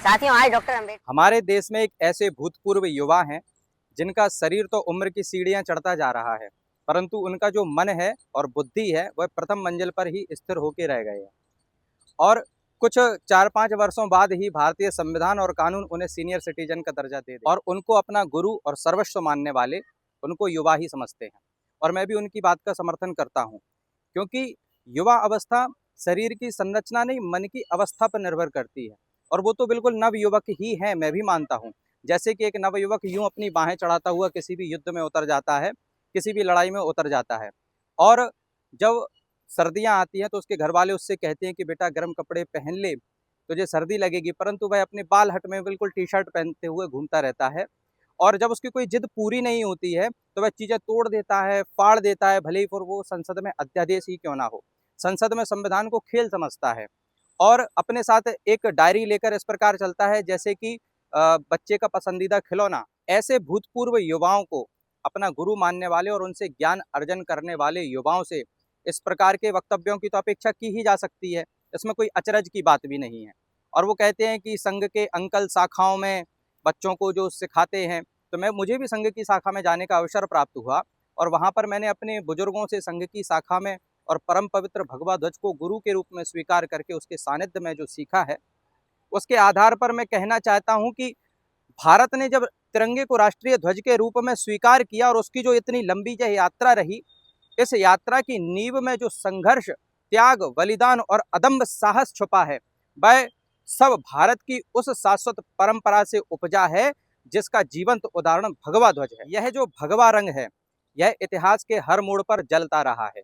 साथियों आज डॉक्टर अम्बेडकर हमारे देश में एक ऐसे भूतपूर्व युवा हैं जिनका शरीर तो उम्र की सीढ़ियां चढ़ता जा रहा है, परंतु उनका जो मन है और बुद्धि है वह प्रथम मंजिल पर ही स्थिर होकर रह गए हैं। और कुछ 4-5 वर्षों बाद ही भारतीय संविधान और कानून उन्हें सीनियर सिटीजन का दर्जा दे और उनको अपना गुरु और सर्वस्व मानने वाले उनको युवा ही समझते हैं। और मैं भी उनकी बात का समर्थन करता हूँ, क्योंकि युवा अवस्था शरीर की संरचना नहीं, मन की अवस्था पर निर्भर करती है। और वो तो बिल्कुल नवयुवक ही हैं, मैं भी मानता हूँ। जैसे कि एक नवयुवक यूं अपनी बाहें चढ़ाता हुआ किसी भी युद्ध में उतर जाता है, किसी भी लड़ाई में उतर जाता है। और जब सर्दियां आती हैं तो उसके घर वाले उससे कहते हैं कि बेटा गर्म कपड़े पहन ले, तुझे सर्दी लगेगी, परंतु वह अपने बाल हट में बिल्कुल टी शर्ट पहनते हुए घूमता रहता है। और जब उसकी कोई जिद पूरी नहीं होती है तो वह चीज़ें तोड़ देता है, फाड़ देता है, भले ही फिर वो संसद में अध्यादेश ही क्यों ना हो। संसद में संविधान को खेल समझता है और अपने साथ एक डायरी लेकर इस प्रकार चलता है जैसे कि बच्चे का पसंदीदा खिलौना। ऐसे भूतपूर्व युवाओं को अपना गुरु मानने वाले और उनसे ज्ञान अर्जन करने वाले युवाओं से इस प्रकार के वक्तव्यों की तो अपेक्षा की ही जा सकती है। इसमें कोई अचरज की बात भी नहीं है। और वो कहते हैं कि संघ के अंकल शाखाओं में बच्चों को जो सिखाते हैं, तो मुझे भी संघ की शाखा में जाने का अवसर प्राप्त हुआ और वहाँ पर मैंने अपने बुजुर्गों से संघ की शाखा में और परम पवित्र भगवा ध्वज को गुरु के रूप में स्वीकार करके उसके सानिध्य में जो सीखा है, उसके आधार पर मैं कहना चाहता हूं कि भारत ने जब तिरंगे को राष्ट्रीय ध्वज के रूप में स्वीकार किया और उसकी जो इतनी लंबी जो यात्रा रही, इस यात्रा की नींव में जो संघर्ष, त्याग, बलिदान और अदम्य साहस छुपा है, वह सब भारत की उस शाश्वत परंपरा से उपजा है जिसका जीवंत उदाहरण भगवा ध्वज है। यह जो भगवा रंग है, यह इतिहास के हर मोड़ पर जलता रहा है,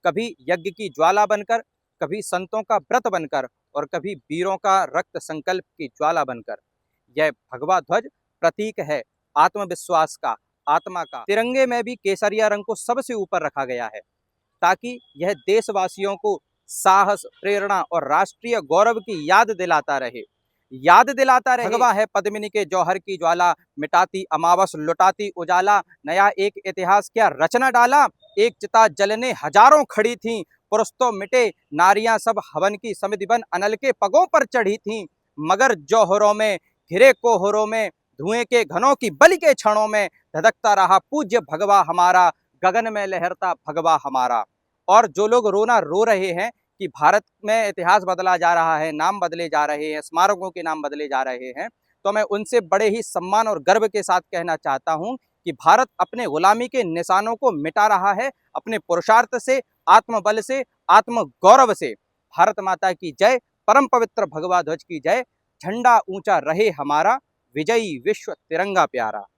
कभी यज्ञ की ज्वाला बनकर, कभी संतों का व्रत बनकर और कभी वीरों का रक्त संकल्प की ज्वाला बनकर। यह भगवा ध्वज प्रतीक है आत्मविश्वास का, आत्मा का। तिरंगे में भी केसरिया रंग को सबसे ऊपर रखा गया है ताकि यह देशवासियों को साहस, प्रेरणा और राष्ट्रीय गौरव की याद दिलाता रहे। भगवा है पद्मिनी के जौहर की ज्वाला, मिटाती अमावस लुटाती उजाला, नया एक इतिहास क्या रचना डाला, एक चिता जलने हजारों खड़ी थीं, पुरुष तो मिटे नारियां सब हवन की समिति बन अनल के पगों पर चढ़ी थीं, मगर जौहरों में घिरे कोहरों में धुएं के घनों की बलि के क्षणों में धधकता रहा पूज्य भगवा हमारा, गगन में लहरता भगवा हमारा। और जो लोग रोना रो रहे हैं कि भारत में इतिहास बदला जा रहा है, नाम बदले जा रहे हैं, स्मारकों के नाम बदले जा रहे हैं, तो मैं उनसे बड़े ही सम्मान और गर्व के साथ कहना चाहता हूं कि भारत अपने गुलामी के निशानों को मिटा रहा है, अपने पुरुषार्थ से, आत्मबल से, आत्म गौरव से। भारत माता की जय, परम पवित्र भगवा ध्वज की जय, झंडा ऊंचा रहे हमारा, विजयी विश्व तिरंगा प्यारा।